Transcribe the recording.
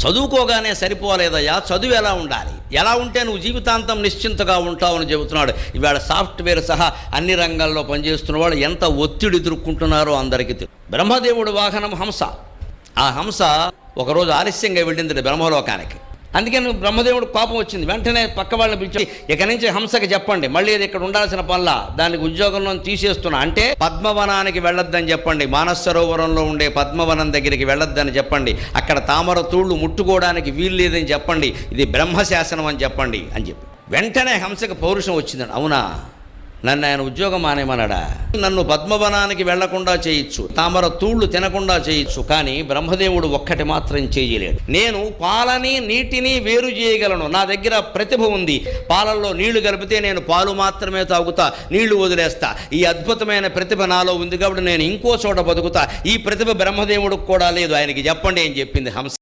చదువుకోగానే సరిపోలేదయ్యా, చదువు ఎలా ఉండాలి, ఎలా ఉంటే నువ్వు జీవితాంతం నిశ్చింతగా ఉంటావు అని చెబుతున్నాడు. ఇవాళ సాఫ్ట్వేర్ సహా అన్ని రంగాల్లో పనిచేస్తున్న వాళ్ళు ఎంత ఒత్తిడి ఎదుర్కొంటున్నారో అందరికీ తెలుసు. బ్రహ్మదేవుడు వాహనం హంస. ఆ హంస ఒకరోజు ఆలస్యంగా వెళ్ళింది బ్రహ్మలోకానికి. అందుకని బ్రహ్మదేవుడు కోపం వచ్చింది. వెంటనే పక్క వాళ్ళని పిలిచి, ఇక నుంచి హంసకి చెప్పండి మళ్ళీ ఇది ఇక్కడ ఉండాల్సిన పనుల దానికి ఉద్యోగంలో తీసేస్తున్నా, అంటే పద్మవనానికి వెళ్ళొద్దని చెప్పండి, మానస సరోవరంలో ఉండే పద్మవనం దగ్గరికి వెళ్ళొద్దని చెప్పండి, అక్కడ తామర తూళ్ళు ముట్టుకోవడానికి వీలు లేదని చెప్పండి, ఇది బ్రహ్మశాసనం అని చెప్పండి అని చెప్పి వెంటనే హంసకి పౌరుషం వచ్చిందండి. అవునా, నన్ను ఆయన ఉద్యోగం మానేమన్నాడా? నన్ను పద్మవనానికి వెళ్లకుండా చేయొచ్చు, తామర తూళ్ళు తినకుండా చేయొచ్చు, కానీ బ్రహ్మదేవుడు ఒక్కటి మాత్రం చేయలేడు. నేను పాలని నీటిని వేరు చేయగలను, నా దగ్గర ప్రతిభ ఉంది, పాలల్లో నీళ్లు కలిపితే నేను పాలు మాత్రమే తాగుతా, నీళ్లు వదిలేస్తా, ఈ అద్భుతమైన ప్రతిభ నాలో ఉంది కాబట్టి నేను ఇంకో చోట బతుకుతా. ఈ ప్రతిభ బ్రహ్మదేవుడికి కూడా లేదు, ఆయనకి చెప్పండి అని చెప్పింది హంస.